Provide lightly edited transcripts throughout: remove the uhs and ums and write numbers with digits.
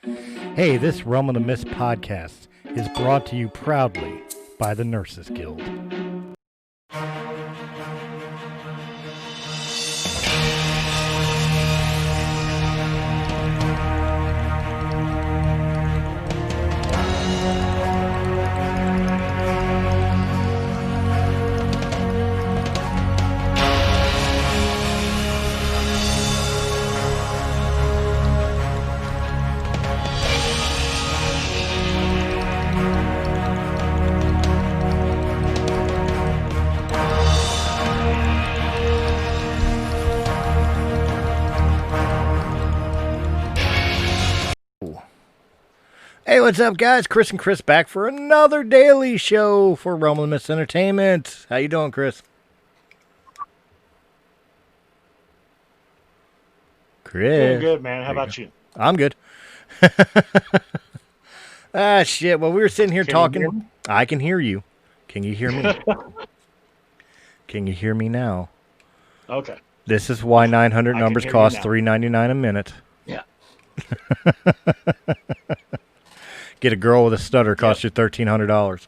Hey, this Realm of the Mist podcast is brought to you proudly by the Nurses Guild. Hey, what's up, guys? Chris and Chris back for another daily show for Realm of the Mist Entertainment. How you doing, Chris? Doing good, man. How about you? I'm good. Shit. Well, we were sitting here talking. I can hear you. Can you hear me? Can you hear me now? Okay. This is why 900 numbers cost $3.99 a minute. Yeah. Get a girl with a stutter costs you $1,300.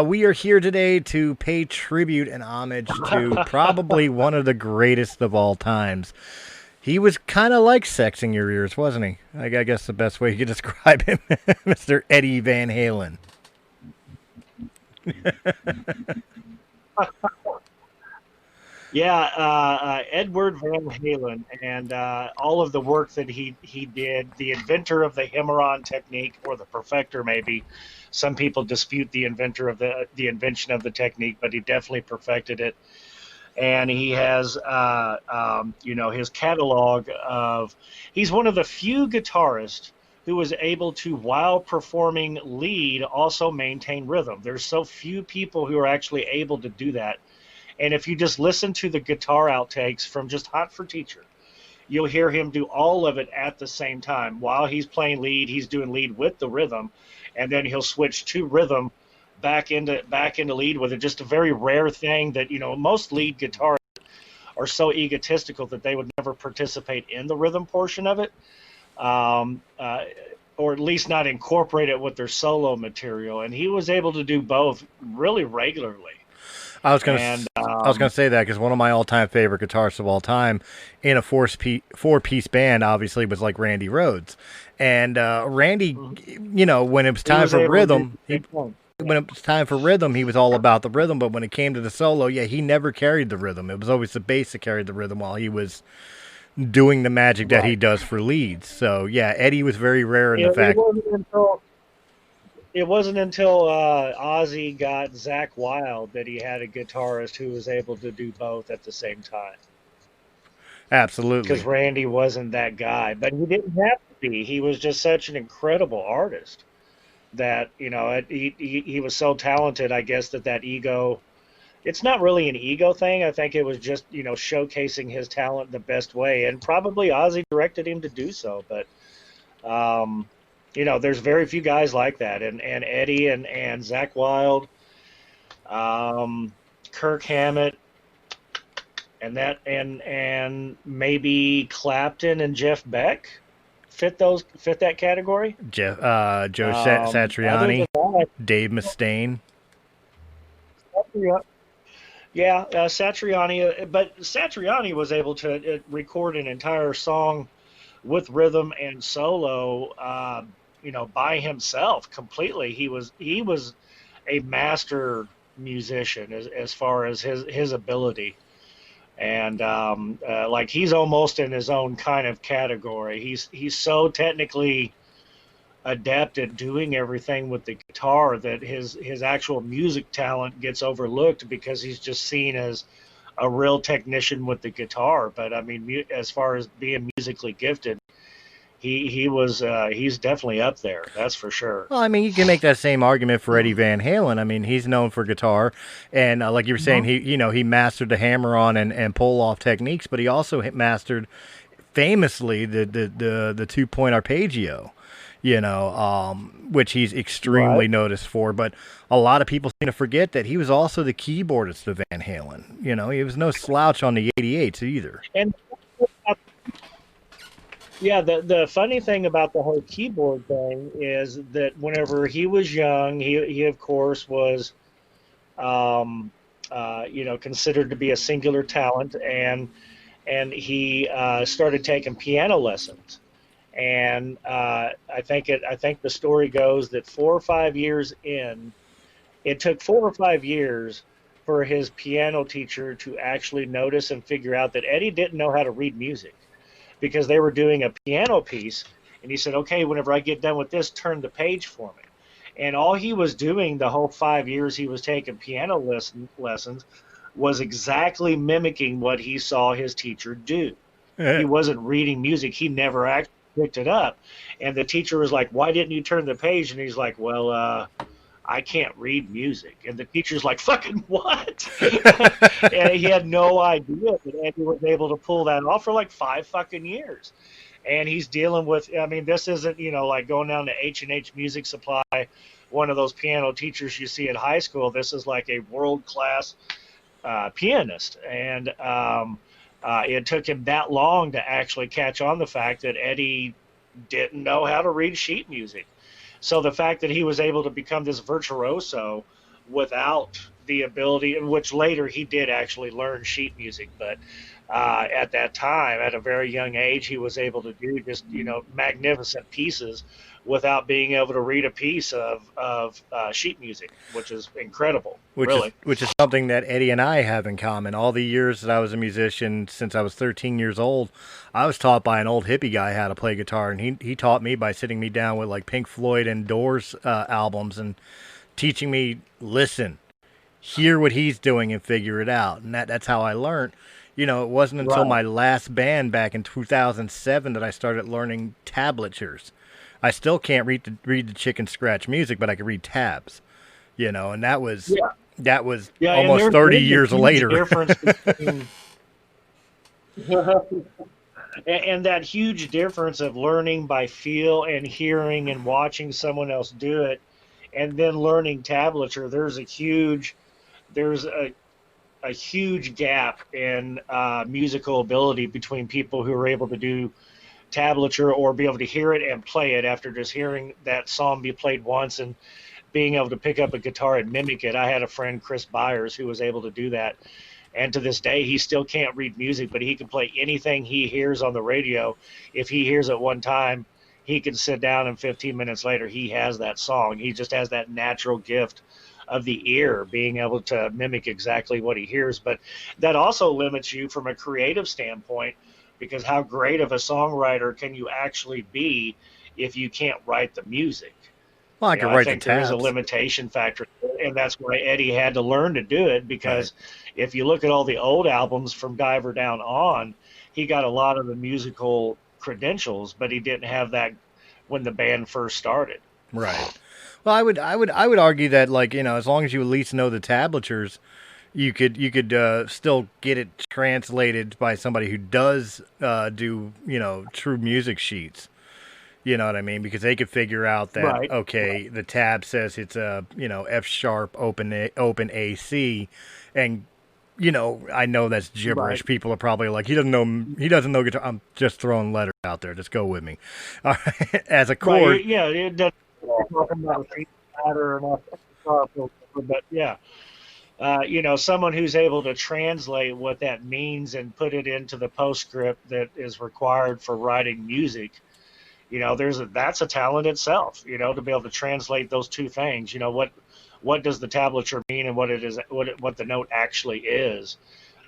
We are here today to pay tribute and homage to probably one of the greatest of all times. He was kind of like sex in your ears, wasn't he? I guess the best way you could describe him, Mr. Eddie Van Halen. Yeah, Edward Van Halen and all of the work that he did, the inventor of the Hemorrhoid technique, or the perfecter maybe. Some people dispute the inventor of the invention of the technique, but he definitely perfected it. And he has, his catalog of, he's one of the few guitarists who was able to, while performing lead, also maintain rhythm. There's so few people who are actually able to do that. And if you just listen to the guitar outtakes from just Hot for Teacher, you'll hear him do all of it at the same time. While he's playing lead, he's doing lead with the rhythm, and then he'll switch to rhythm back into lead with it. Just a very rare thing that, most lead guitarists are so egotistical that they would never participate in the rhythm portion of it, or at least not incorporate it with their solo material. And he was able to do both really regularly. I was gonna say that because one of my all-time favorite guitarists of all time in a four-piece band obviously was like Randy Rhoads, and Randy, when it was time for rhythm, he was all about the rhythm. But when it came to the solo, he never carried the rhythm. It was always the bass that carried the rhythm while he was doing the magic that he does for leads. So Eddie was very rare in the fact. It wasn't until Ozzy got Zakk Wylde that he had a guitarist who was able to do both at the same time. Absolutely. Because Randy wasn't that guy. But he didn't have to be. He was just such an incredible artist that, he was so talented, I guess, that ego... It's not really an ego thing. I think it was just, showcasing his talent the best way. And probably Ozzy directed him to do so. But... there's very few guys like that, and Eddie and Zakk Wylde, Kirk Hammett, and maybe Clapton and Jeff Beck fit that category. Joe Satriani, Dave Mustaine. Satriani, but Satriani was able to record an entire song with rhythm and solo, by himself completely. He was a master musician as far as his ability, and he's almost in his own kind of category. He's so technically adept at doing everything with the guitar that his actual music talent gets overlooked because he's just seen as a real technician with the guitar. But I mean, as far as being musically gifted, he's definitely up there. That's for sure. Well, I mean, you can make that same argument for Eddie Van Halen. I mean, he's known for guitar, and like you were saying, he mastered the hammer-on and pull-off techniques, but he also mastered famously the two-point arpeggio. Which he's extremely noticed for. But a lot of people seem to forget that he was also the keyboardist of Van Halen. He was no slouch on the 88s either. And Yeah, the funny thing about the whole keyboard thing is that whenever he was young, he of course was um, considered to be a singular talent, and he started taking piano lessons. And I think the story goes that 4 or 5 years in, it took 4 or 5 years for his piano teacher to actually notice and figure out that Eddie didn't know how to read music because they were doing a piano piece. And he said, okay, whenever I get done with this, turn the page for me. And all he was doing the whole 5 years he was taking piano lessons was exactly mimicking what he saw his teacher do. He wasn't reading music. He never actually picked it up. And the teacher was like, why didn't you turn the page? And he's like, well, I can't read music. And the teacher's like, fucking what? And he had no idea that Eddie was able to pull that off for like 5 fucking years. And he's dealing with, I mean, this isn't, like going down to H&H Music Supply, one of those piano teachers you see at high school. This is like a world-class pianist. And it took him that long to actually catch on the fact that Eddie didn't know how to read sheet music. So the fact that he was able to become this virtuoso without the ability, in which later he did actually learn sheet music, but at that time, at a very young age, he was able to do just magnificent pieces without being able to read a piece of sheet music, which is incredible, really. Which is something that Eddie and I have in common. All the years that I was a musician, since I was 13 years old, I was taught by an old hippie guy how to play guitar, and he taught me by sitting me down with like Pink Floyd and Doors albums and teaching me, listen, hear what he's doing and figure it out. And that's how I learned. It wasn't until Right. my last band back in 2007 that I started learning tablatures. I still can't read the chicken scratch music, but I can read tabs. And Yeah. that was Yeah, and almost there's 30 a years huge later. difference between and that huge difference of learning by feel and hearing and watching someone else do it, and then learning tablature. There's a huge gap in musical ability between people who are able to do tablature or be able to hear it and play it after just hearing that song be played once and being able to pick up a guitar and mimic it. I had a friend, Chris Byers, who was able to do that. And to this day, he still can't read music, but he can play anything he hears on the radio. If he hears it one time, he can sit down and 15 minutes later, he has that song. He just has that natural gift of the ear, being able to mimic exactly what he hears. But that also limits you from a creative standpoint, because how great of a songwriter can you actually be if you can't write the music? Well, I could I write the think there is a tabs. limitation factor, and that's why Eddie had to learn to do it. Right. Because if you look at all the old albums from Diver Down on, he got a lot of the musical credentials, but he didn't have that when the band first started. Right. Well, I would argue that, like, as long as you at least know the tablatures, you could still get it translated by somebody who does do true music sheets. You know what I mean? Because they could figure out that, Right. okay, the tab says it's a F sharp open A C, and I know that's Right. gibberish. People are probably like, he doesn't know guitar. I'm just throwing letters out there. Just go with me. All right. As a Right. chord, Yeah. It doesn't talking about a sheet matter or not, but yeah. Someone who's able to translate what that means and put it into the postscript that is required for writing music. That's a talent itself. To be able to translate those two things. What does the tablature mean and what the note actually is.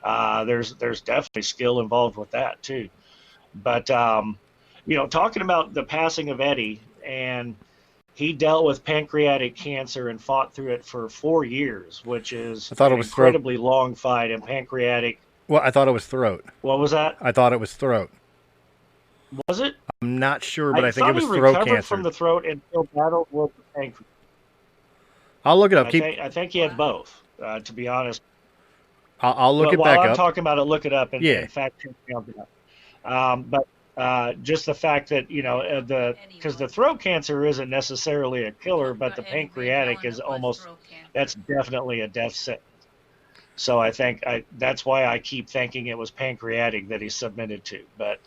There's definitely skill involved with that too. But talking about the passing of Eddie, and he dealt with pancreatic cancer and fought through it for 4 years, which is I thought it an was throat. incredibly long fight. And pancreatic, Well, I thought it was throat. what was that? I thought it was throat. Was it? I'm not sure, but I I think it thought he was throat recovered from cancer. the throat and still battled with the pancreas. I'll look it up. I Keep. think I think he had both. To be honest, I'll look well, it while back I'm up. talking about it, look it up Yeah. and fact check me on that. But just the fact that the because the throat cancer isn't necessarily a killer, but the pancreatic is almost that's definitely a death sentence. So I think that's why I keep thinking it was pancreatic that he submitted to. But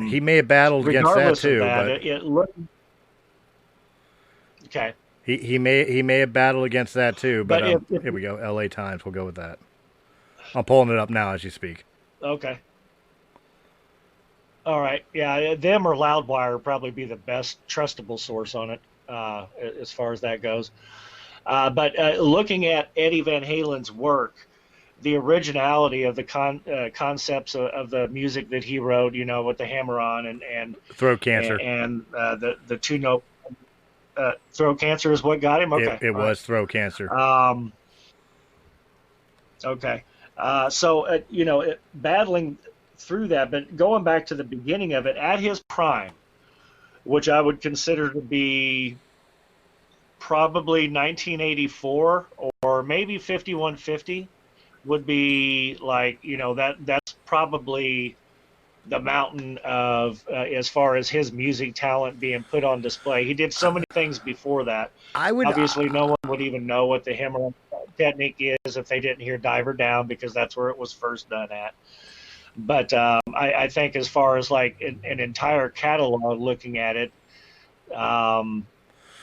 He may have battled against that Regardless of too, that, but it looked okay. he may have battled against that too. But But if here we go. L.A. Times. We'll go with that. I'm pulling it up now as you speak. okay, all right, yeah, them or Loudwire would probably be the best trustable source on it as far as that goes. But looking at Eddie Van Halen's work, the originality of the concepts of the music that he wrote, you know, with the hammer on Throat cancer. and the two note throat cancer is what got him. Okay, It all right. was throat cancer. Okay, so you know, battling through that, but going back to the beginning of it, at his prime, which I would consider to be probably 1984 or maybe 5150 would be like, you know, that's probably the mountain of as far as his music talent being put on display. He did so many things before that. I would Obviously no one would even know what the hammer technique is if they didn't hear Diver Down, because that's where it was first done at. But I think as far as like an entire catalog looking at it,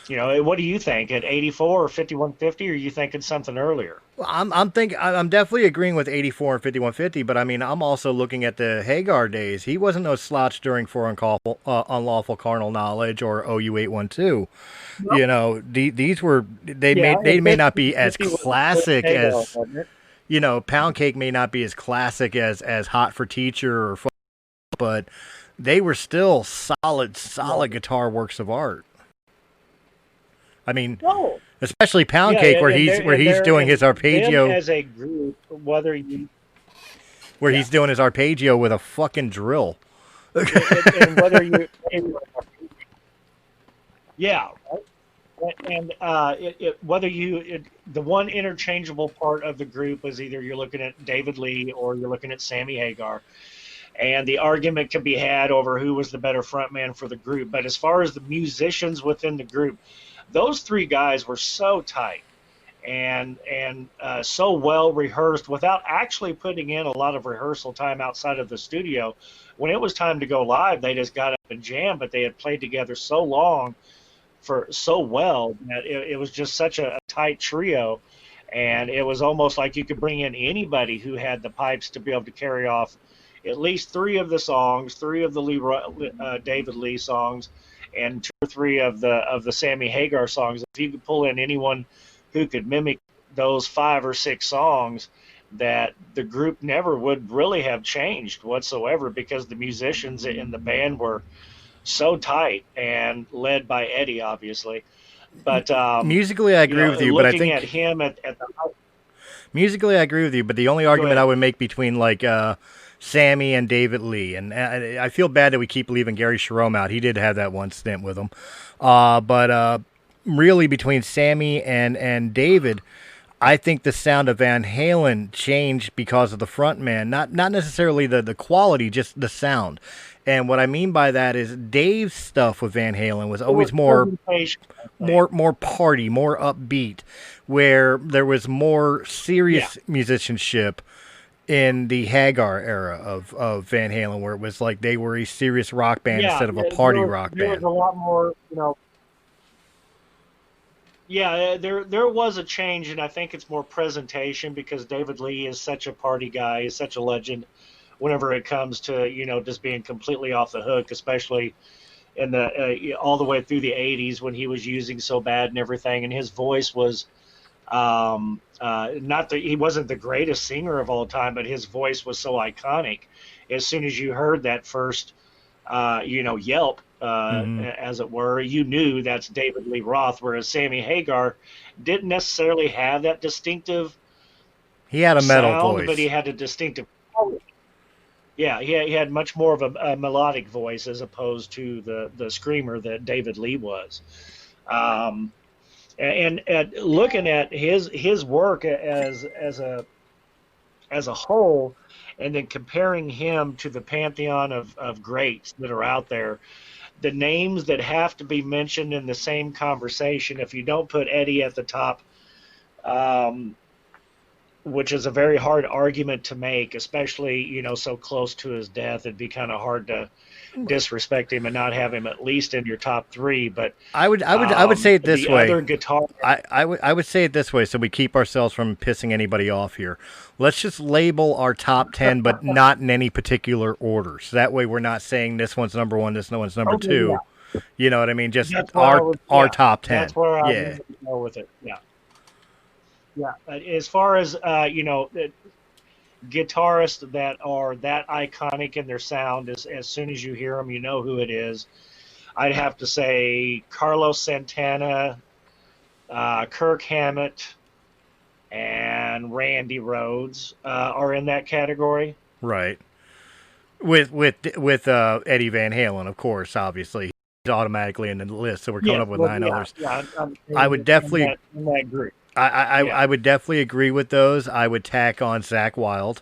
you know, what do you think at 84 or 5150, or are you thinking something earlier? I'm definitely agreeing with 84 and 5150, but I mean I'm also looking at the Hagar days. He wasn't no slouch during For Unlawful Carnal Knowledge or OU 812. Nope. You know, these were they may not be as classic as, you know, Pound Cake may not be as classic as Hot for Teacher or, but they were still solid guitar works of art. I mean, especially Pound Cake, where he's doing his arpeggio as a group, he's doing his arpeggio with a fucking drill. and whether you, yeah, and whether you, the one interchangeable part of the group is either you're looking at David Lee or you're looking at Sammy Hagar. And the argument can be had over who was the better frontman for the group. But as far as the musicians within the group, those three guys were so tight and so well rehearsed without actually putting in a lot of rehearsal time outside of the studio. When it was time to go live, they just got up and jammed, but they had played together so long for so well that it was just such a tight trio. And it was almost like you could bring in anybody who had the pipes to be able to carry off at least three of the songs, three of the David Lee songs, and two or three of the Sammy Hagar songs. If you could pull in anyone who could mimic those 5 or 6 songs, that the group never would really have changed whatsoever, because the musicians in the band were so tight and led by Eddie, obviously. But musically, I agree with you. But I think at him at the musically, I agree with you. But the only argument I would make between like Sammy and David Lee, and I feel bad that we keep leaving Gary Cherome out. He did have that one stint with him, but really between Sammy and David, I think the sound of Van Halen changed because of the frontman, not necessarily the quality, just the sound. And what I mean by that is Dave's stuff with Van Halen was always more party, more upbeat, where there was more serious musicianship in the Hagar era of Van Halen, where it was like they were a serious rock band instead of a party rock band. There was a lot more, you know. Yeah, there was a change, and I think it's more presentation, because David Lee is such a party guy, he's such a legend whenever it comes to, you know, just being completely off the hook, especially in the all the way through the 80s when he was using so bad and everything, and his voice was he wasn't the greatest singer of all time, but his voice was so iconic. As soon as you heard that first yelp, as it were, you knew that's David Lee Roth, whereas Sammy Hagar didn't necessarily have that distinctive he had a metal sound, voice, but he had a distinctive quality. Yeah, he had much more of a melodic voice as opposed to the screamer that David Lee was. And looking at his work as a whole, and then comparing him to the pantheon of greats that are out there, the names that have to be mentioned in the same conversation, if you don't put Eddie at the top, which is a very hard argument to make, especially, so close to his death. It'd be kind of hard to disrespect him and not have him at least in your top three. But I would say it this the way. other guitar, I would say it this way, so we keep ourselves from pissing anybody off here. Let's just label our top 10, but not in any particular order. So that way we're not saying this one's number one, this one's number two. Yeah. You know what I mean? Just That's our top 10. That's where I yeah. would go with it. Yeah. Yeah. As far as, guitarists that are that iconic in their sound, as soon as you hear them, you know who it is. I'd have to say Carlos Santana, Kirk Hammett, and Randy Rhoads are in that category. Right. With Eddie Van Halen, of course, obviously. He's automatically in the list, so we're coming up with 9 others. Yeah, I would definitely in that group. I would definitely agree with those. I would tack on Zakk Wylde.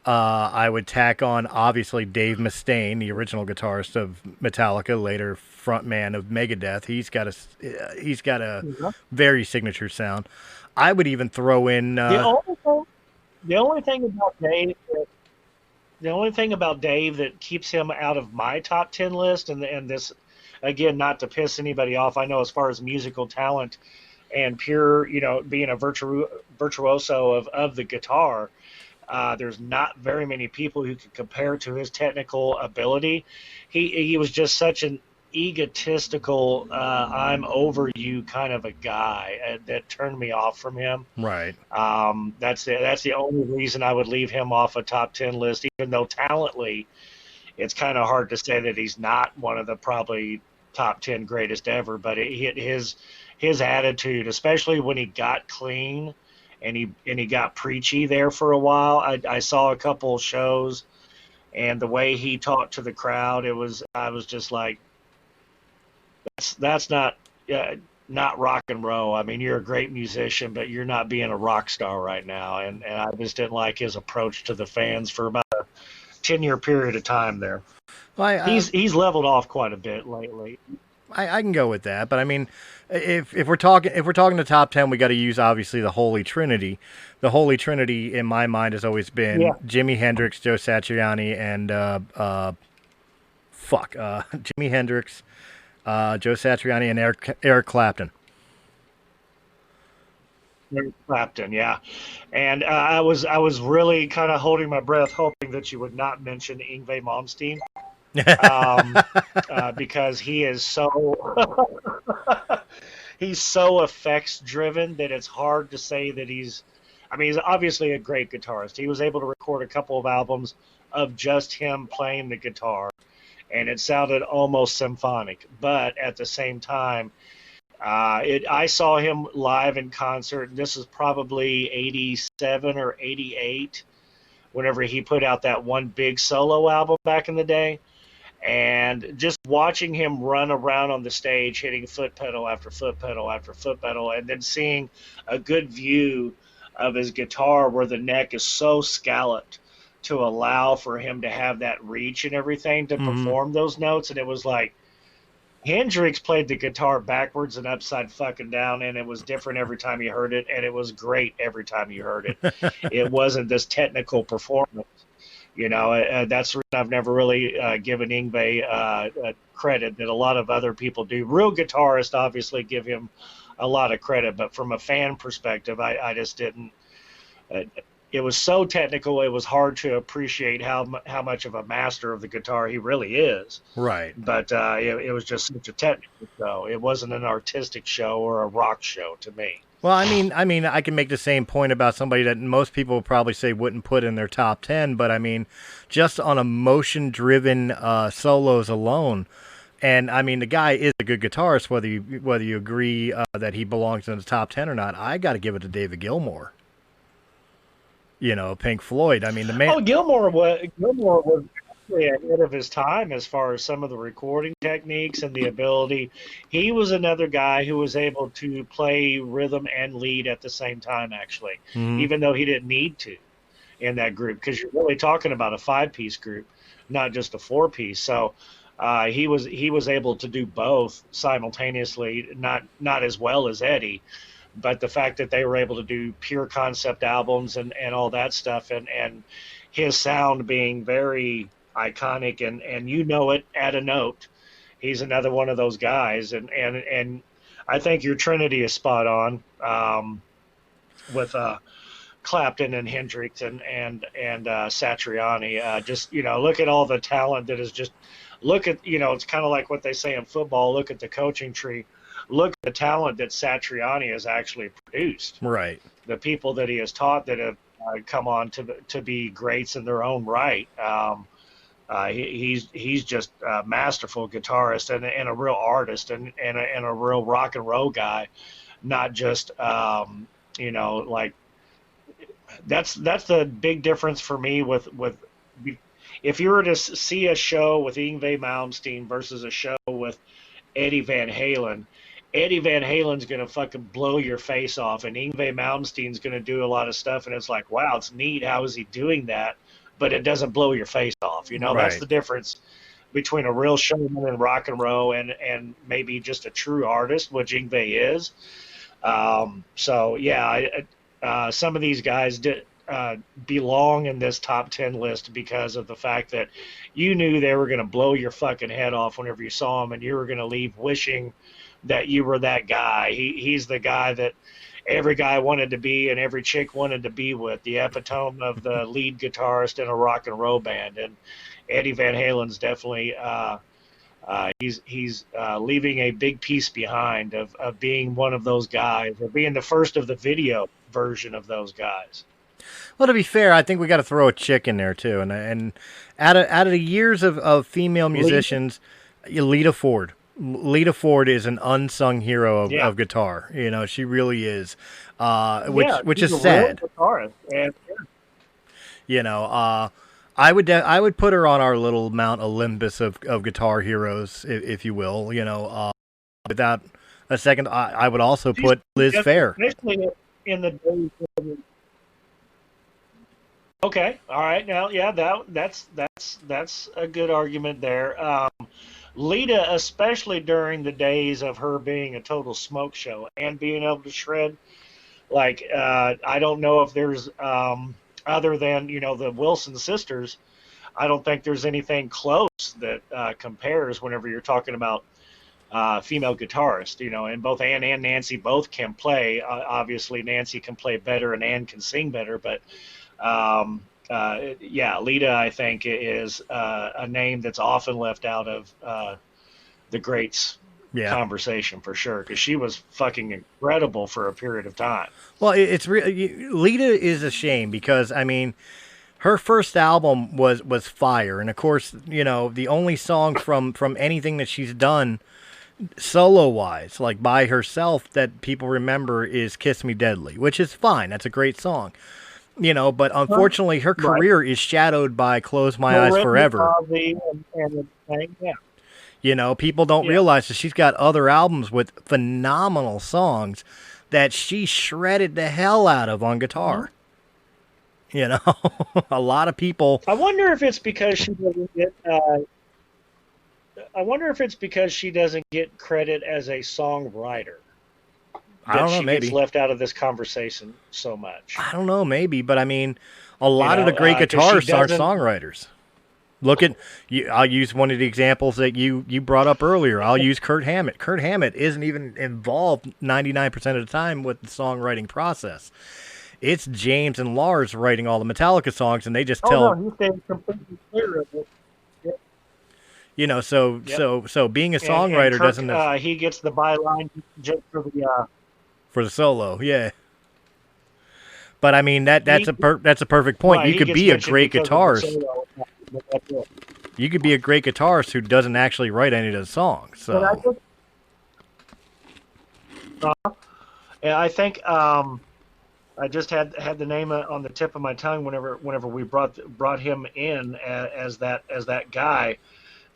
I would tack on, obviously, Dave Mustaine, the original guitarist of Metallica, later frontman of Megadeth. He's got a very signature sound. I would even throw in the only thing about Dave that keeps him out of my top 10 list, and this, again, not to piss anybody off. I know as far as musical talent and pure, being a virtuoso of the guitar, there's not very many people who can compare to his technical ability. He was just such an egotistical, I'm over you kind of a guy that turned me off from him. Right. That's the only reason I would leave him off a top 10 list, even though talently, it's kind of hard to say that he's not one of the probably top 10 greatest ever. But his attitude, especially when he got clean and he got preachy there for a while. I saw a couple shows, and the way he talked to the crowd, I was just like, that's not rock and roll. I mean, you're a great musician, but you're not being a rock star right now. And I just didn't like his approach to the fans for about a 10-year period of time there. Well, he's leveled off quite a bit lately. I can go with that, but I mean, if we're talking the top 10, we got to use obviously the Holy Trinity. The Holy Trinity in my mind has always been Jimi Hendrix, Joe Satriani, and Jimi Hendrix, Joe Satriani, and Eric Clapton. Eric Clapton, yeah, and I was really kind of holding my breath, hoping that you would not mention Yngwie Malmsteen. Because he is he's so effects driven that it's hard to say that he's obviously a great guitarist. He was able to record a couple of albums of just him playing the guitar, and it sounded almost symphonic. But at the same time, I saw him live in concert, and this is probably 87 or 88, whenever he put out that one big solo album back in the day. And just watching him run around on the stage, hitting foot pedal after foot pedal after foot pedal, and then seeing a good view of his guitar where the neck is so scalloped to allow for him to have that reach and everything to perform those notes. And it was like Hendrix played the guitar backwards and upside fucking down, and it was different every time you heard it, and it was great every time you heard it. It wasn't this technical performance. That's the reason I've never really given Yngwie credit that a lot of other people do. Real guitarists obviously give him a lot of credit, but from a fan perspective, I just didn't. It was so technical, it was hard to appreciate how much of a master of the guitar he really is. Right. But it was just such a technical show. It wasn't an artistic show or a rock show to me. Well, I mean, I can make the same point about somebody that most people would probably say wouldn't put in their top 10, but I mean, just on emotion-driven solos alone, and I mean, the guy is a good guitarist, whether you agree that he belongs in the top 10 or not. I got to give it to David Gilmour. Pink Floyd. I mean, the man. Oh, Gilmour was actually ahead of his time as far as some of the recording techniques and the ability. He was another guy who was able to play rhythm and lead at the same time, actually, even though he didn't need to in that group, because you're really talking about a 5-piece group, not just a 4-piece. So he was able to do both simultaneously, not as well as Eddie. but the fact that they were able to do pure concept albums and all that stuff, and his sound being very iconic, and you know it at a note. He's another one of those guys, and I think your Trinity is spot on, with Clapton and Hendrix and Satriani. Just, look at all the talent that is just, look at, it's kind of like what they say in football. Look at the coaching tree. Look at the talent that Satriani has actually produced. Right. The people that he has taught that have come on to be greats in their own right. He's just a masterful guitarist and a real artist and a real rock and roll guy, not just like, that's the big difference for me with if you were to see a show with Yngwie Malmsteen versus a show with Eddie Van Halen. Eddie Van Halen's going to fucking blow your face off, and Yngwie Malmsteen's going to do a lot of stuff, and it's like, wow, it's neat. How is he doing that? But it doesn't blow your face off. Right. That's the difference between a real showman in rock and roll and maybe just a true artist, which Yngwie is. So, yeah, some of these guys belong in this top 10 list because of the fact that you knew they were going to blow your fucking head off whenever you saw them, and you were going to leave wishing that you were that guy. He's the guy that every guy wanted to be and every chick wanted to be with, the epitome of the lead guitarist in a rock and roll band. And Eddie Van Halen's definitely he's leaving a big piece behind of being one of those guys, or being the first of the video version of those guys. Well, to be fair, I think we got to throw a chick in there too, and out of the years of female musicians, Lita Ford. Lita Ford is an unsung hero of guitar. She really is, which is sad. I would put her on our little Mount Olympus of guitar heroes, if you will. Without a second, I would also put Liz Phair. In the days. Okay, all right. Now, that's a good argument there. Lita, especially during the days of her being a total smoke show and being able to shred, like, I don't know if there's, other than, the Wilson sisters, I don't think there's anything close that compares whenever you're talking about female guitarists, and both Ann and Nancy both can play. Obviously, Nancy can play better and Ann can sing better, but Lita, I think, is a name that's often left out of the greats conversation for sure, because she was fucking incredible for a period of time. Well, it's really, Lita is a shame because, I mean, her first album was fire, and of course, the only song from anything that she's done solo-wise, like by herself, that people remember is "Kiss Me Deadly," which is fine. That's a great song. But unfortunately, her career is shadowed by "Close My Eyes Forever." People don't realize that she's got other albums with phenomenal songs that she shredded the hell out of on guitar. A lot of people. I wonder if it's because she doesn't get. I wonder if it's because she doesn't get credit as a songwriter. I don't know, she maybe gets left out of this conversation so much. I don't know, maybe, but I mean, a lot of the great guitarists aren't songwriters. Look at you. I'll use one of the examples that you brought up earlier. I'll use Kirk Hammett. Kirk Hammett isn't even involved 99% of the time with the songwriting process. It's James and Lars writing all the Metallica songs, and they just tell. No, he stays completely clear of it. So being a songwriter Kirk, doesn't. He gets the byline just for the. For the solo, yeah. But I mean that's a perfect point. Right, you could be a great guitarist. You could be a great guitarist who doesn't actually write any of the songs. So. I think I just had the name on the tip of my tongue whenever we brought him in as that guy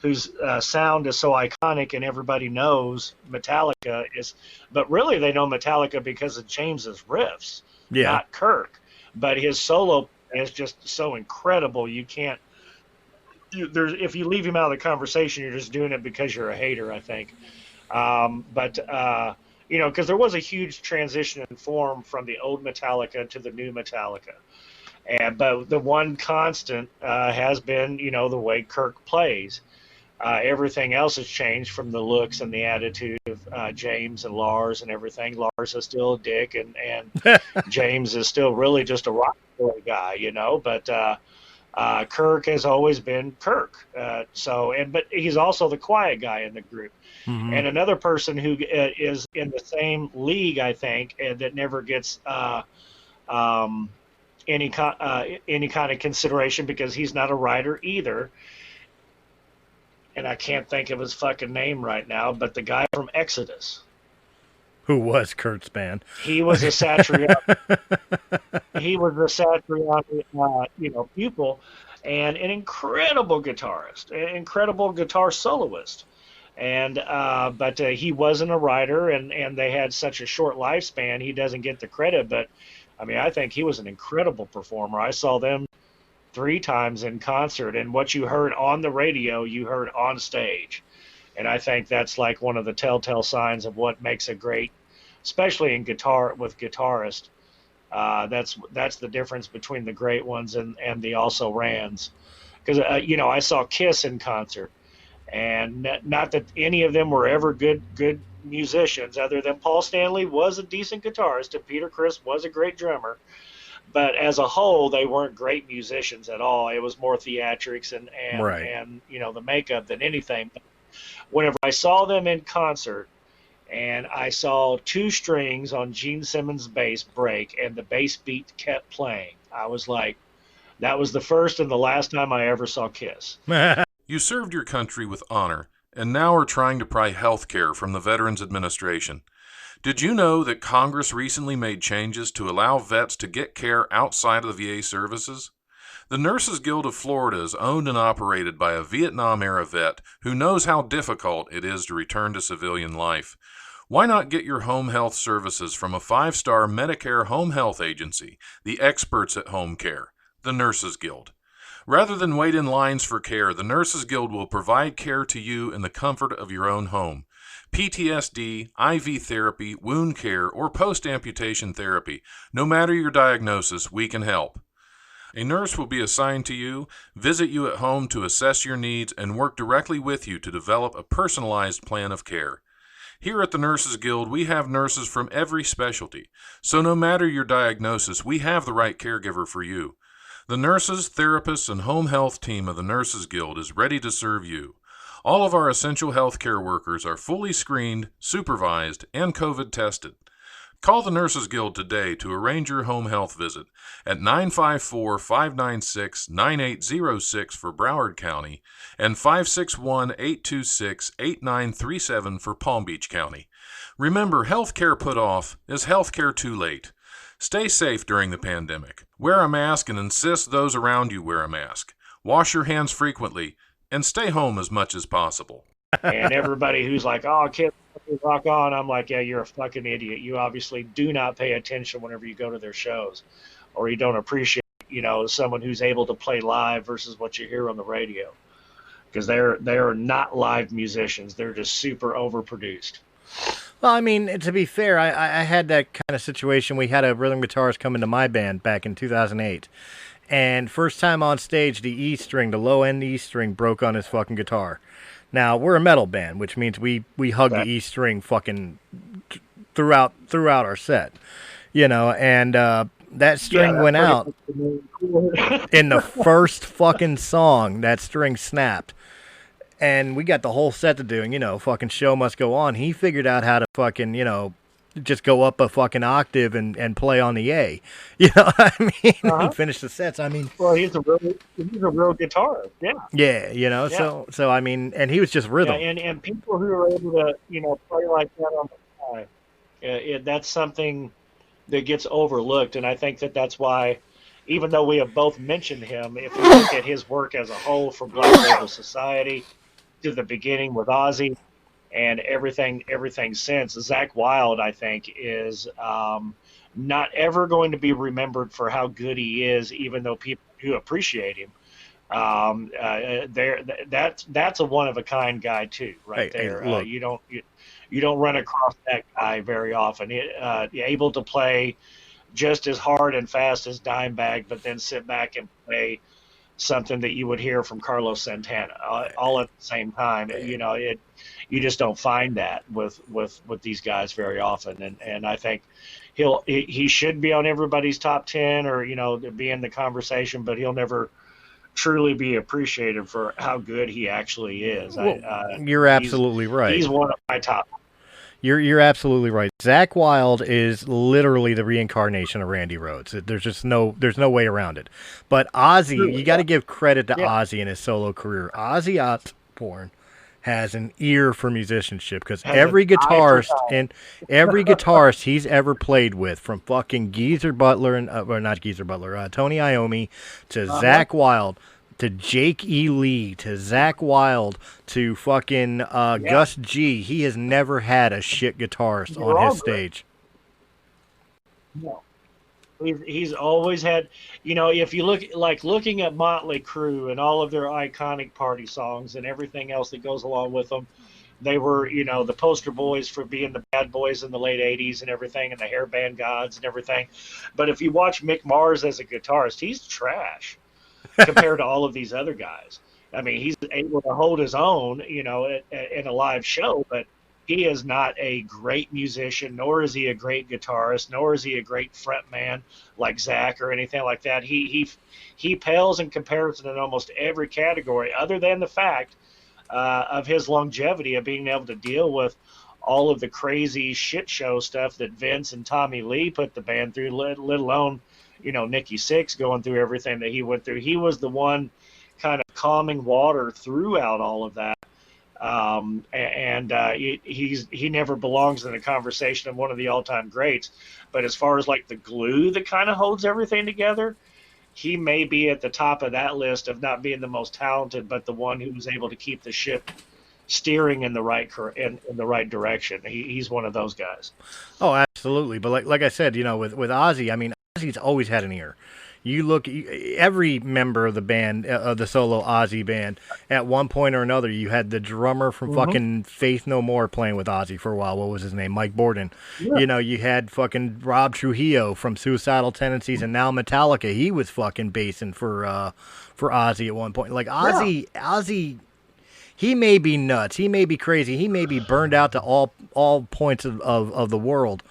whose sound is so iconic and everybody knows Metallica is, but really they know Metallica because of James's riffs, not Kirk. But his solo is just so incredible. You can't. If you leave him out of the conversation, you're just doing it because you're a hater, I think. But you know, because there was a huge transition in form from the old Metallica to the new Metallica. But the one constant has been, you know, the way Kirk plays. Everything else has changed from the looks and the attitude of James and Lars and everything. Lars is still a dick, and James is still really just a rock boy guy, you know. But Kirk has always been Kirk. But he's also the quiet guy in the group. Mm-hmm. And another person who is in the same league, I think, that never gets any kind of consideration because he's not a writer either. And I can't think of his fucking name right now, but the guy from Exodus. Who was Kurt's band? He was a Satriani. He was a Satriani, pupil, and an incredible guitarist, an incredible guitar soloist. But he wasn't a writer, and they had such a short lifespan, he doesn't get the credit. But I mean, I think he was an incredible performer. I saw them 3 times in concert, and what you heard on the radio, you heard on stage. And I think that's like one of the telltale signs of what makes a great, especially in guitar with guitarists. That's the difference between the great ones and the also rans. Because I saw Kiss in concert, and not that any of them were ever good musicians, other than Paul Stanley was a decent guitarist and Peter Criss was a great drummer. But as a whole, they weren't great musicians at all. It was more theatrics and the makeup than anything. But whenever I saw them in concert, and I saw 2 strings on Gene Simmons' bass break, and the bass beat kept playing, I was like, that was the first and the last time I ever saw Kiss. You served your country with honor, and now are trying to pry health care from the Veterans Administration. Did you know that Congress recently made changes to allow vets to get care outside of the VA services? The Nurses Guild of Florida is owned and operated by a Vietnam-era vet who knows how difficult it is to return to civilian life. Why not get your home health services from a 5-star Medicare home health agency, the experts at home care, the Nurses Guild? Rather than wait in lines for care, the Nurses Guild will provide care to you in the comfort of your own home. PTSD, IV therapy, wound care, or post-amputation therapy. No matter your diagnosis, we can help. A nurse will be assigned to you, visit you at home to assess your needs, and work directly with you to develop a personalized plan of care. Here at the Nurses Guild, we have nurses from every specialty, so no matter your diagnosis, we have the right caregiver for you. The nurses, therapists, and home health team of the Nurses Guild is ready to serve you. All of our essential healthcare workers are fully screened, supervised, and COVID tested. Call the Nurses Guild today to arrange your home health visit at 954-596-9806 for Broward County and 561-826-8937 for Palm Beach County. Remember, healthcare put off is healthcare too late. Stay safe during the pandemic. Wear a mask and insist those around you wear a mask. Wash your hands frequently and stay home as much as possible. And everybody who's like, oh, kids, rock on, I'm like, yeah, you're a fucking idiot. You obviously do not pay attention whenever you go to their shows, or you don't appreciate, someone who's able to play live versus what you hear on the radio. Because they're not live musicians. They're just super overproduced. Well, I mean, to be fair, I had that kind of situation. We had a rhythm guitarist come into my band back in 2008. And first time on stage, the E string, the low end E string, broke on his fucking guitar. Now, we're a metal band, which means we hug the E string fucking throughout our set, and that string went out in the first fucking song. That string snapped, and we got the whole set to do, and fucking show must go on. He figured out how to fucking just go up a fucking octave and play on the A. He finished the sets. I mean, well, he's a real guitarist. Yeah. Yeah. So I mean, and he was just rhythm. Yeah, and people who are able to, play like that on the fly, that's something that gets overlooked. And I think that's why, even though we have both mentioned him, if we look at his work as a whole, from Black Label Society to the beginning with Ozzy, and everything since, Zakk Wylde, I think, is not ever going to be remembered for how good he is, even though people do appreciate him. That's a one of a kind guy too, right there. Look, you don't run across that guy very often. Able to play just as hard and fast as Dimebag, but then sit back and play something that you would hear from Carlos Santana all at the same time. You just don't find that with these guys very often. And I think he should be on everybody's top 10 or, be in the conversation, but he'll never truly be appreciated for how good he actually is. Well, you're absolutely right. He's one of my top. You're absolutely right. Zakk Wylde is literally the reincarnation of Randy Rhoads. There's no way around it. But Ozzy, you got to give credit to Ozzy in his solo career. Ozzy Osbourne has an ear for musicianship because every guitarist he's ever played with, from fucking Geezer Butler not Geezer Butler, Tony Iommi to Zakk Wylde, to Jake E. Lee, to Zakk Wylde, to fucking Gus G. He has never had a shit guitarist on his stage. No. He's always had, if you looking at Motley Crue and all of their iconic party songs and everything else that goes along with them, they were, the poster boys for being the bad boys in the late 80s and everything, and the hairband gods and everything. But if you watch Mick Mars as a guitarist, he's trash compared to all of these other guys. I mean, he's able to hold his own, in a live show, but he is not a great musician, nor is he a great guitarist, nor is he a great frontman like Zakk or anything like that. He pales in comparison in almost every category, other than the fact of his longevity of being able to deal with all of the crazy shit show stuff that Vince and Tommy Lee put the band through, let alone, Nikki Sixx going through everything that he went through. He was the one kind of calming water throughout all of that. He never belongs in the conversation of one of the all-time greats. But as far as like the glue that kind of holds everything together, he may be at the top of that list of not being the most talented, but the one who was able to keep the ship steering in the right in the right direction. He's one of those guys. Oh, absolutely. But like I said, with Ozzy, I mean, Ozzy's always had an ear. You look, every member of the band, of the solo Ozzy band, at one point or another, you had the drummer from fucking Faith No More playing with Ozzy for a while. What was his name? Mike Borden. Yeah. You had fucking Rob Trujillo from Suicidal Tendencies and now Metallica. He was fucking bassing for Ozzy at one point. Like Ozzy, he may be nuts. He may be crazy. He may be burned out to all points of the world,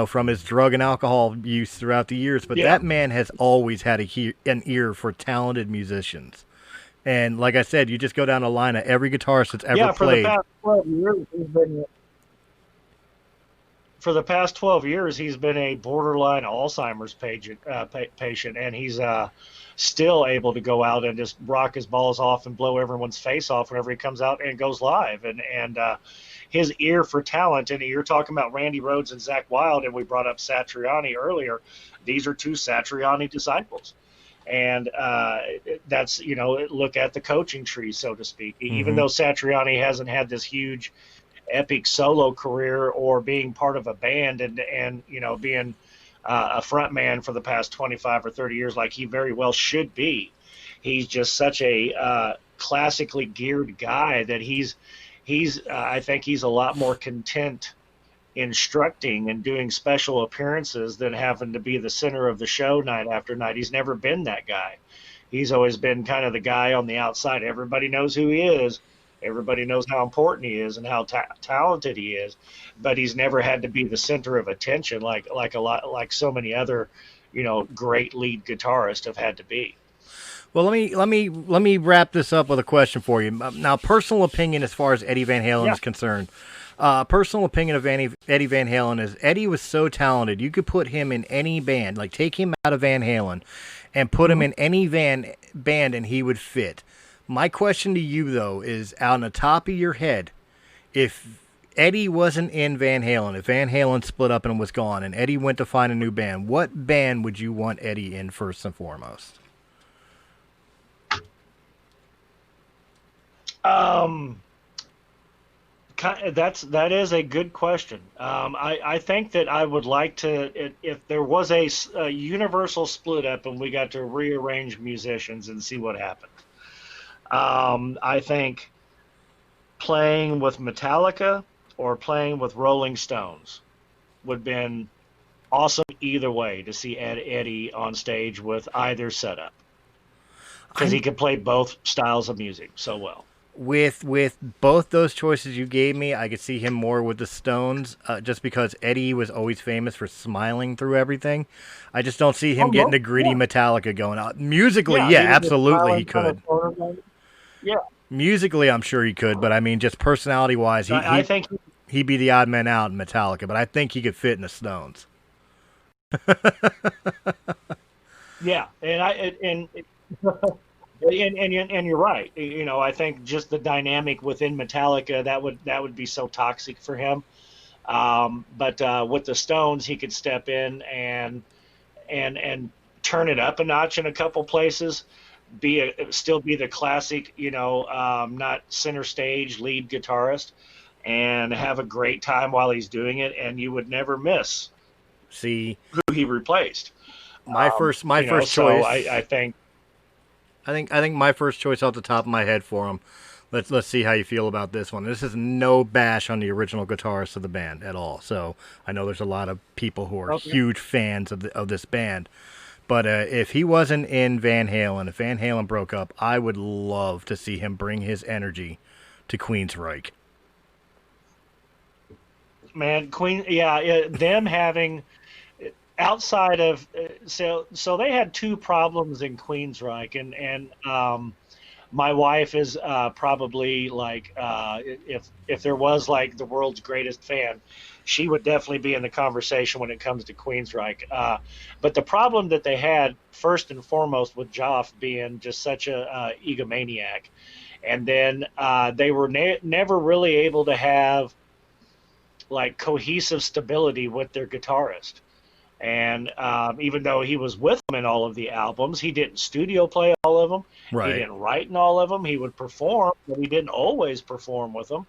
from his drug and alcohol use throughout the years. But that man has always had an ear for talented musicians. And like I said, you just go down the line of every guitarist that's ever played. For the past 12 years, he's been a borderline Alzheimer's patient, and he's still able to go out and just rock his balls off and blow everyone's face off whenever he comes out and goes live. And his ear for talent, and you're talking about Randy Rhoads and Zakk Wylde, and we brought up Satriani earlier. These are two Satriani disciples. And that's, look at the coaching tree, so to speak. Even though Satriani hasn't had this huge epic solo career or being part of a band and being a front man for the past 25 or 30 years like he very well should be, he's just such a classically geared guy that I think he's a lot more content instructing and doing special appearances than having to be the center of the show night after night. He's never been that guy. He's always been kind of the guy on the outside. Everybody knows who he is. Everybody knows how important he is and how talented he is, but he's never had to be the center of attention like so many other, great lead guitarists have had to be. Well, let me wrap this up with a question for you. Now, personal opinion as far as Eddie Van Halen is concerned. Personal opinion of Eddie Van Halen is Eddie was so talented. You could put him in any band, like take him out of Van Halen and put him in any band and he would fit. My question to you, though, is on the top of your head, if Eddie wasn't in Van Halen, if Van Halen split up and was gone and Eddie went to find a new band, what band would you want Eddie in first and foremost? That is a good question. I think that I would like to, if there was a universal split up and we got to rearrange musicians and see what happened. I think playing with Metallica or playing with Rolling Stones would have been awesome either way to see Eddie on stage with either setup, because he could play both styles of music so well. With both those choices you gave me, I could see him more with the Stones, just because Eddie was always famous for smiling through everything. I just don't see him getting the gritty Metallica going out. Musically, yeah, absolutely he could. Yeah. Musically, I'm sure he could, but I mean, just personality-wise, I think he'd be the odd man out in Metallica, but I think he could fit in the Stones. Yeah, and you're right. You know, I think just the dynamic within Metallica that would be so toxic for him. But with the Stones, he could step in and turn it up a notch in a couple places. Still be the classic, not center stage lead guitarist, and have a great time while he's doing it, and you would never miss who he replaced. My first choice. So I think my first choice off the top of my head for him. Let's see how you feel about this one. This is no bash on the original guitarist of the band at all. So I know there's a lot of people who are huge fans of this band. But if he wasn't in Van Halen, if Van Halen broke up, I would love to see him bring his energy to Queensryche. Man, them having outside of so they had two problems in Queensryche, and my wife is probably like if there was like the world's greatest fan, she would definitely be in the conversation when it comes to Queensryche. But the problem that they had first and foremost with Joff being just such a egomaniac, and then they were never really able to have like cohesive stability with their guitarist. And even though he was with them in all of the albums, he didn't studio play all of them. Right. He didn't write in all of them. He would perform, but he didn't always perform with them.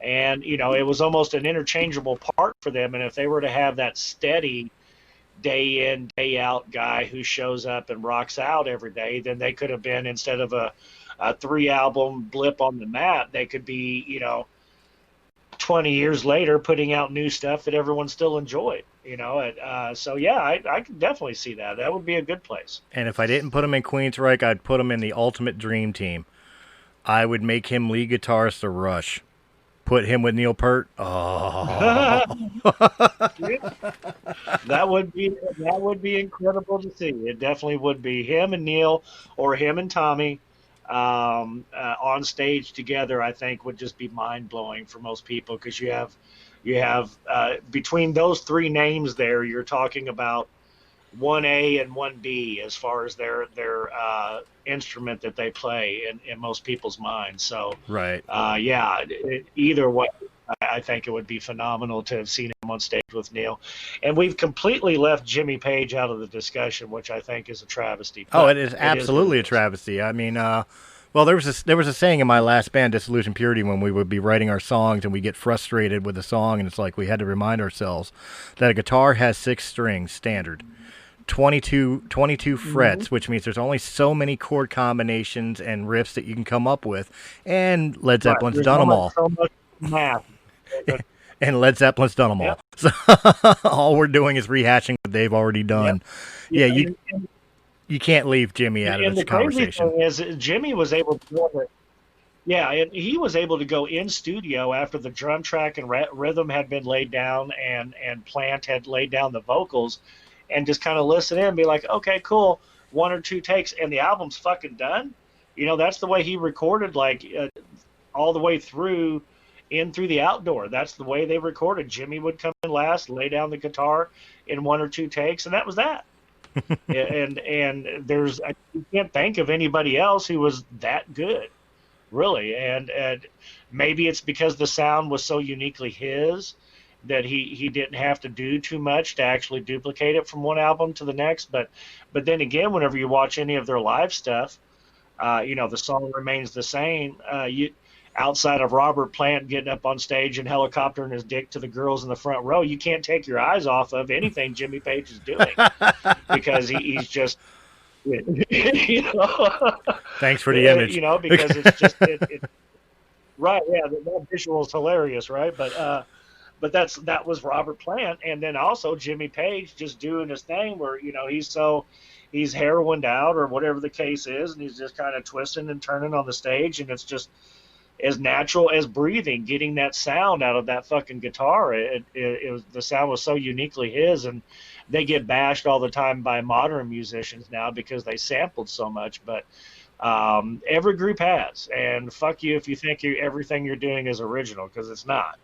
And, it was almost an interchangeable part for them. And if they were to have that steady day in, day out guy who shows up and rocks out every day, then they could have been, instead of a 3-album blip on the map, they could be, 20 years later putting out new stuff that everyone still enjoyed. So yeah, I can definitely see that. That would be a good place. And if I didn't put him in Queensryche, I'd put him in the ultimate dream team. I would make him lead guitarist of Rush. Put him with Neil Peart. Oh, that would be incredible to see. It definitely would be him and Neil, or him and Tommy, on stage together. I think would just be mind blowing for most people, because you have between those three names there, you're talking about 1A and 1B as far as their instrument that they play in most people's minds. So right, either way, I think it would be phenomenal to have seen him on stage with Neil. And we've completely left Jimmy Page out of the discussion, which I think is a travesty. Oh, it is absolutely a travesty. I mean, well, there was a saying in my last band, Dissolution Purity, when we would be writing our songs and we get frustrated with a song, and it's like we had to remind ourselves that a guitar has 6 strings standard, 22 frets, which means there's only so many chord combinations and riffs that you can come up with, and Led Zeppelin's done them all. So much math. And Led Zeppelin's done them all. So all we're doing is rehashing what they've already done. Yep. Yeah, you can't leave Jimmy out of this conversation. And the crazy thing is, Jimmy was able to do it. Yeah, and he was able to go in studio after the drum track and rhythm had been laid down, and Plant had laid down the vocals, and just kind of listen in and be like, okay, cool, 1 or 2 takes, and the album's fucking done. That's the way he recorded, like all the way through the outdoor. That's the way they recorded. Jimmy would come in last, lay down the guitar in 1 or 2 takes, and that was that. and you can't think of anybody else who was that good, really. And maybe it's because the sound was so uniquely his that he didn't have to do too much to actually duplicate it from one album to the next. But then again, whenever you watch any of their live stuff, the song remains the same. Outside of Robert Plant getting up on stage and helicoptering his dick to the girls in the front row, you can't take your eyes off of anything Jimmy Page is doing, because he's just, Thanks for the image. Because it's just, Right, yeah, that visual is hilarious, right? But that was Robert Plant, and then also Jimmy Page just doing his thing, where he's heroined out or whatever the case is, and he's just kind of twisting and turning on the stage, and it's just as natural as breathing, getting that sound out of that fucking guitar. The sound was so uniquely his, and they get bashed all the time by modern musicians now because they sampled so much, but every group has, and fuck you if you think everything you're doing is original, because it's not.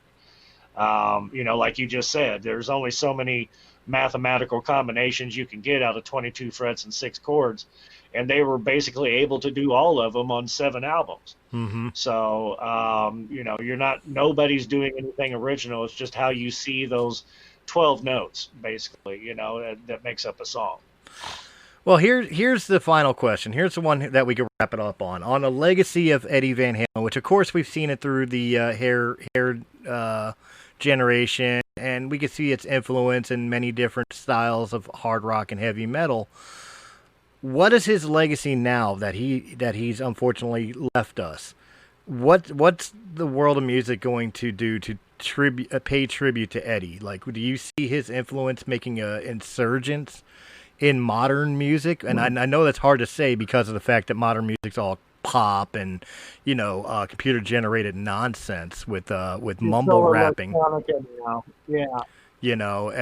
Like you just said, there's only so many mathematical combinations you can get out of 22 frets and 6 chords, and they were basically able to do all of them on 7 albums. Mm-hmm. So, nobody's doing anything original. It's just how you see those 12 notes, basically, that makes up a song. Well, here's the final question. Here's the one that we can wrap it up on the legacy of Eddie Van Halen, which of course we've seen it through the hair generation, and we can see its influence in many different styles of hard rock and heavy metal. What is his legacy now that he's unfortunately left us? What's the world of music going to do to pay tribute to Eddie? Like, do you see his influence making a insurgence in modern music? And I know that's hard to say because of the fact that modern music's all pop and computer generated nonsense with mumble rapping. Yeah.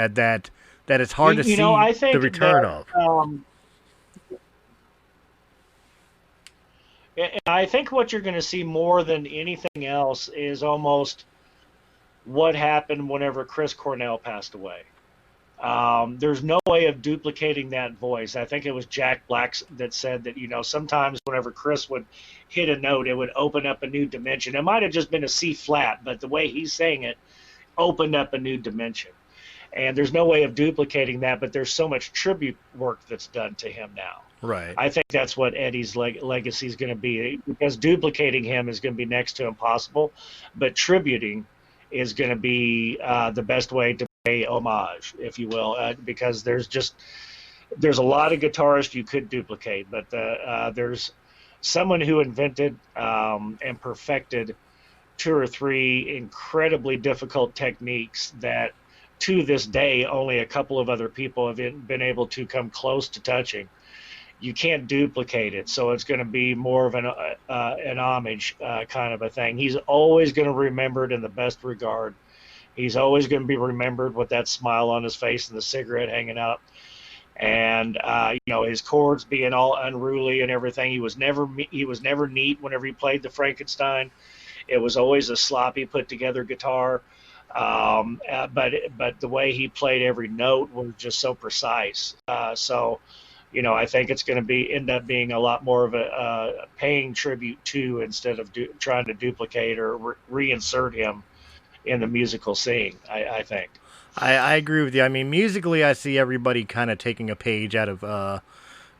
That it's hard to see I think the return that, of. And I think what you're going to see more than anything else is almost what happened whenever Chris Cornell passed away. There's no way of duplicating that voice. I think it was Jack Black that said that, sometimes whenever Chris would hit a note, it would open up a new dimension. It might have just been a C flat, but the way he's saying it opened up a new dimension. And there's no way of duplicating that, but there's so much tribute work that's done to him now. Right. I think that's what Eddie's legacy is going to be, because duplicating him is going to be next to impossible, but tributing is going to be the best way to pay homage, if you will, because there's a lot of guitarists you could duplicate, but there's someone who invented and perfected 2 or 3 incredibly difficult techniques that to this day only a couple of other people have been able to come close to touching. You can't duplicate it, so it's going to be more of an homage kind of a thing. He's always going to be remembered in the best regard. He's always going to be remembered with that smile on his face and the cigarette hanging out, and his chords being all unruly and everything. He was never neat whenever he played the Frankenstein. It was always a sloppy put together guitar, but the way he played every note was just so precise. I think it's going to end up being a lot more of a paying tribute to, instead of trying to duplicate or reinsert him in the musical scene, I think. I agree with you. I mean, musically, I see everybody kind of taking a page out of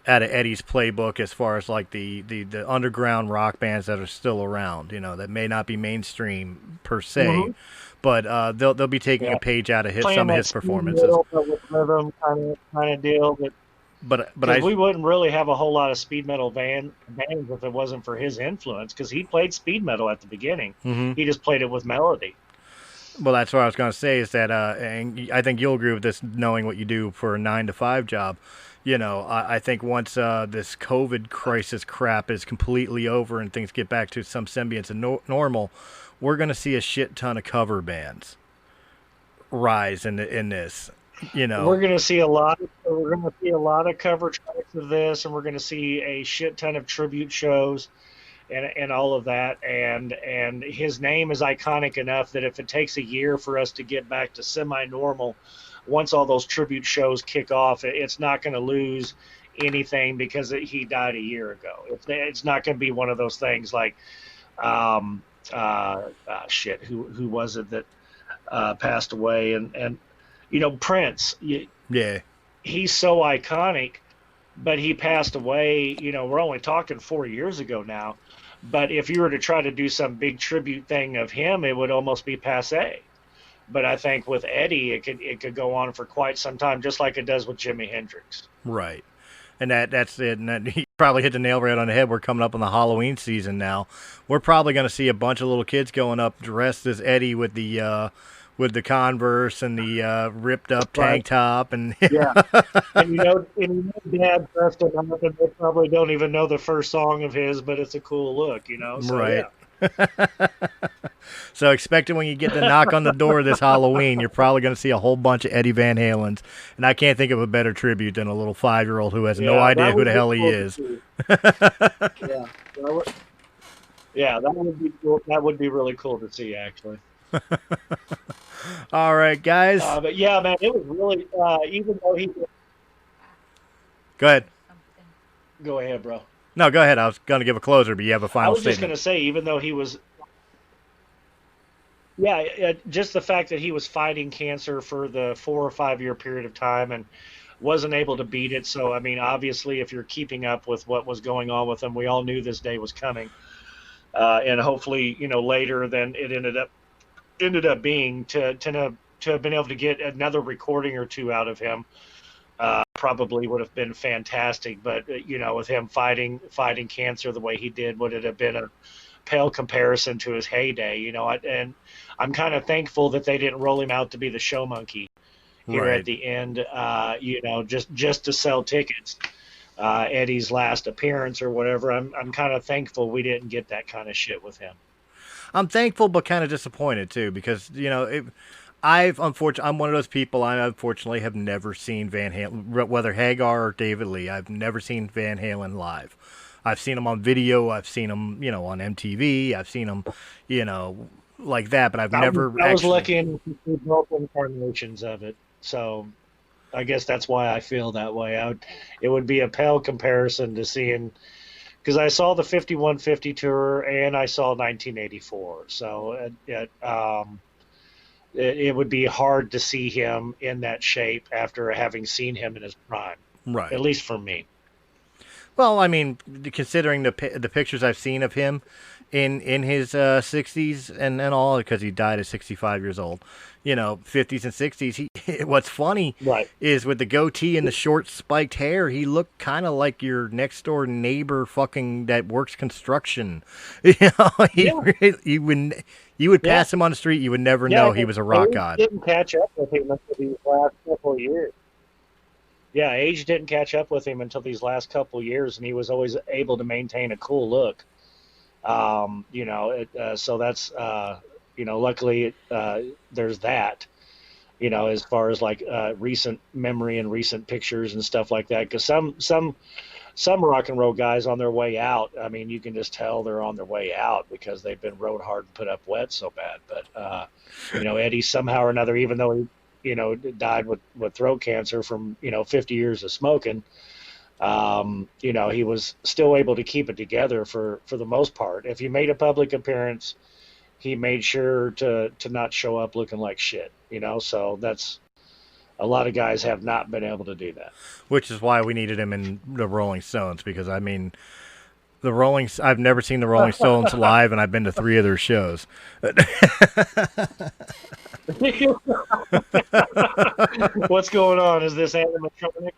Eddie's playbook, as far as like the underground rock bands that are still around, that may not be mainstream per se, mm-hmm. but they'll be taking a page out of some of his performances. With rhythm kind of deal, but we wouldn't really have a whole lot of speed metal bands if it wasn't for his influence, because he played speed metal at the beginning. Mm-hmm. He just played it with melody. Well, that's what I was going to say, is that, and I think you'll agree with this, knowing what you do for a 9-to-5 job. I think once this COVID crisis crap is completely over and things get back to some semblance of normal, we're going to see a shit ton of cover bands rise in this. We're going to see a lot. We're going to see a lot of cover tracks of this, and we're going to see a shit ton of tribute shows, and all of that. And his name is iconic enough that if it takes a year for us to get back to semi-normal, once all those tribute shows kick off, it's not going to lose anything, because he died a year ago. It's not going to be one of those things like, who was it that passed away? And Prince. Yeah. He's so iconic, but he passed away, we're only talking 4 years ago now. But if you were to try to do some big tribute thing of him, it would almost be passé. But I think with Eddie, it could go on for quite some time, just like it does with Jimi Hendrix. Right. And that's it. And you probably hit the nail right on the head. We're coming up on the Halloween season now. We're probably going to see a bunch of little kids going up dressed as Eddie with the Converse and the ripped up tank top, and yeah. And Dad dressed him up, and they probably don't even know the first song of his, but it's a cool look, So, right. Yeah. So expect it when you get the knock on the door this Halloween. You're probably going to see a whole bunch of Eddie Van Halens, and I can't think of a better tribute than a little 5-year-old who has no idea who the hell he is. Yeah, that would be cool. That would be really cool to see, actually. All right, guys. But yeah, man, it was really even though he. Go ahead. Go ahead, bro. No, go ahead. I was going to give a closer, but you have a final statement. I was just going to say, even though he was. Yeah, just the fact that he was fighting cancer for the 4 or 5 year period of time and wasn't able to beat it. So, I mean, obviously, if you're keeping up with what was going on with him, we all knew this day was coming. And hopefully, later than it ended up being to have been able to get another recording or two out of him probably would have been fantastic. But, with him fighting cancer the way he did, would it have been a pale comparison to his heyday, and I'm kind of thankful that they didn't roll him out to be the show monkey here at the end, just to sell tickets. Eddie's last appearance or whatever. I'm kind of thankful we didn't get that kind of shit with him. I'm thankful, but kind of disappointed too, because I'm one of those people. I unfortunately have never seen Van Halen, whether Hagar or David Lee. I've never seen Van Halen live. I've seen him on video. I've seen him, on MTV. I've seen him, like that. But I was lucky enough to see both incarnations of it. So I guess that's why I feel that way. It would be a pale comparison to seeing, because I saw the 5150 tour and I saw 1984. So it would be hard to see him in that shape after having seen him in his prime. Right. At least for me. Well, I mean, considering the pictures I've seen of him in his 60s and all, because he died at 65 years old, 50s and 60s. What's funny is with the goatee and the short spiked hair, he looked kind of like your next door neighbor fucking that works construction. You would pass him on the street, you would never know he was a rock god. Didn't catch up with him until these last couple of years. Yeah, age didn't catch up with him until these last couple of years, and he was always able to maintain a cool look. So that's, luckily there's that, as far as like recent memory and recent pictures and stuff like that. Because some rock and roll guys on their way out, I mean, you can just tell they're on their way out because they've been rode hard and put up wet so bad. But, Eddie somehow or another, even though he, died with throat cancer from, 50 years of smoking, he was still able to keep it together for the most part. If he made a public appearance, he made sure to not show up looking like shit, so that's, a lot of guys have not been able to do that. Which is why we needed him in the Rolling Stones, because I mean, I've never seen the Rolling Stones live, and I've been to 3 of their shows. What's going on? Is this animatronic?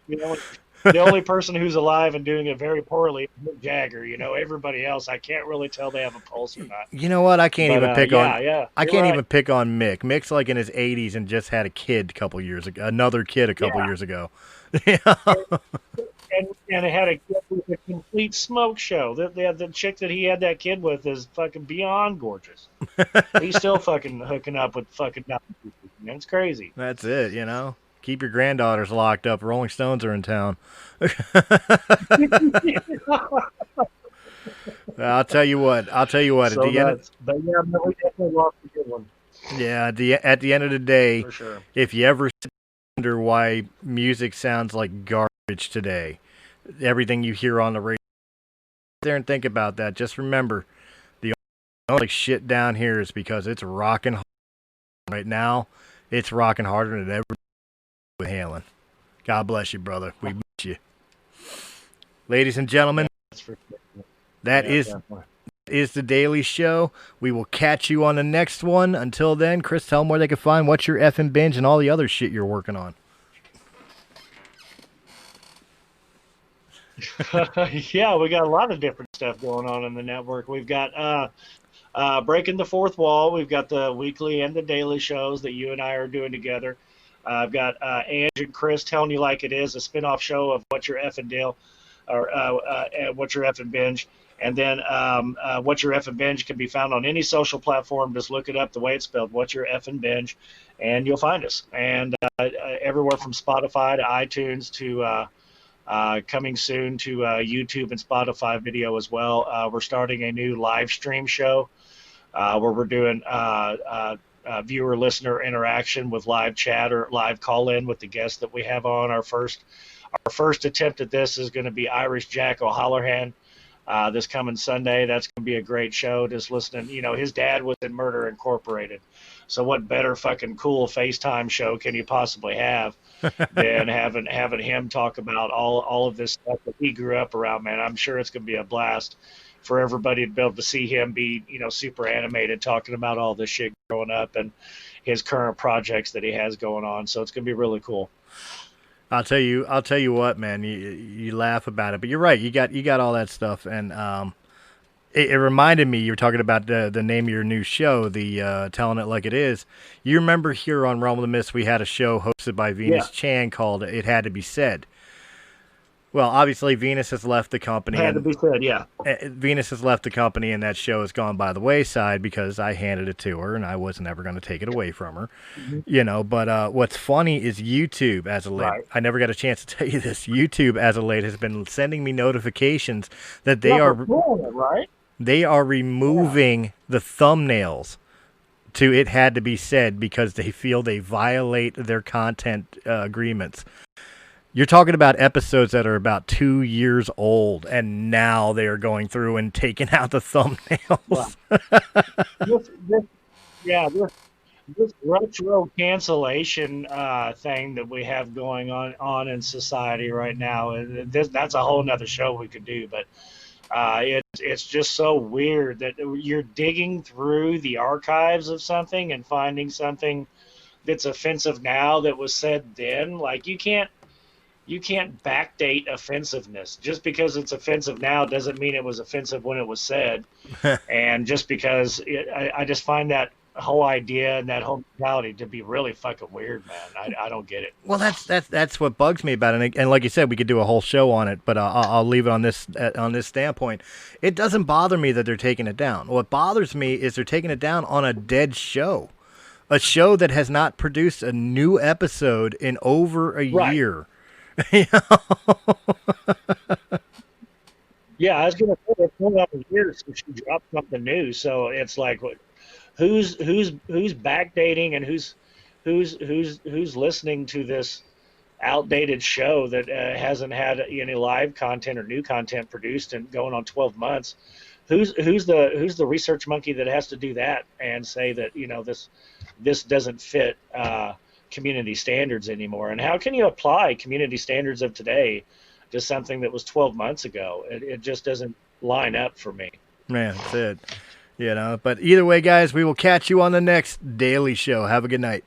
The only person who's alive and doing it very poorly is Mick Jagger. Everybody else, I can't really tell they have a pulse or not. You know what? I can't even pick on. I can't right. even pick on Mick. Mick's like in his 80s and just had a kid a couple years ago. Another kid a couple years ago. And it had a complete smoke show. The chick that he had that kid with is fucking beyond gorgeous. He's still fucking hooking up with fucking people. It's crazy. That's it, Keep your granddaughters locked up. Rolling Stones are in town. I'll tell you what. So but yeah, we definitely lost a good one. Yeah, at the end of the day, for sure. If you ever wonder why music sounds like garbage today, everything you hear on the radio, sit there and think about that. Just remember, the only shit down here is because it's rocking hard. Right now, it's rocking harder than ever with Halen. God bless you, brother. We miss you. Ladies and gentlemen, that is the Daily Show. We will catch you on the next one. Until then, Chris, tell them where they can find What's Your Effing Binge and all the other shit you're working on. Yeah, we got a lot of different stuff going on in the network. We've got Breaking the Fourth Wall. We've got the weekly and the daily shows that you and I are doing together. I've got Ange and Chris Telling You Like It Is, a spinoff show of What's Your Effing Deal, or What's Your Effing Binge. And then What's Your Effing Binge can be found on any social platform. Just look it up the way it's spelled, What's Your Effing Binge, and you'll find us. And everywhere from Spotify to iTunes to coming soon to YouTube and Spotify video as well. We're starting a new live stream show where we're doing viewer listener interaction with live chat or live call in with the guests that we have on. Our first attempt at this is going to be Irish Jack O'Halloran. This coming Sunday. That's going to be a great show. Just listening, his dad was in Murder Incorporated. So what better fucking cool FaceTime show can you possibly have than having him talk about all of this stuff that he grew up around, man. I'm sure it's going to be a blast for everybody to be able to see him be, super animated talking about all this shit growing up and his current projects that he has going on. So it's going to be really cool. I'll tell you what, man. You laugh about it, but you're right. You got all that stuff, and it reminded me. You were talking about the name of your new show, the Telling It Like It Is. You remember here on Realm of the Mist, we had a show hosted by Venus Chan called "It Had to Be Said." Well, obviously, Venus has left the company. Had to be said, yeah. Venus has left the company, and that show has gone by the wayside because I handed it to her, and I was never going to take it away from her. Mm-hmm. But what's funny is YouTube, as of late, Right. I never got a chance to tell you this, YouTube, as of late, has been sending me notifications that they they are removing the thumbnails to It Had to Be Said because they feel they violate their content agreements. You're talking about episodes that are about 2 years old, and now they are going through and taking out the thumbnails. This retro cancellation thing that we have going on in society right now, that's a whole nother show we could do, but it's just so weird that you're digging through the archives of something and finding something that's offensive now that was said then. Like, you can't backdate offensiveness. Just because it's offensive now doesn't mean it was offensive when it was said. And just because I just find that whole idea and that whole mentality to be really fucking weird, man. I don't get it. Well, that's what bugs me about it. And like you said, we could do a whole show on it, but I'll leave it on this standpoint. It doesn't bother me that they're taking it down. What bothers me is they're taking it down on a dead show. A show that has not produced a new episode in over a year. Yeah, I was gonna say it's been up a year since she dropped something new, so it's like, who's backdating and who's listening to this outdated show that hasn't had any live content or new content produced and going on 12 months? Who's the research monkey that has to do that and say that this doesn't fit community standards anymore? And how can you apply community standards of today to something that was 12 months ago? It just doesn't line up for me. Man, that's it. But either way, guys, we will catch you on the next daily show. Have a good night.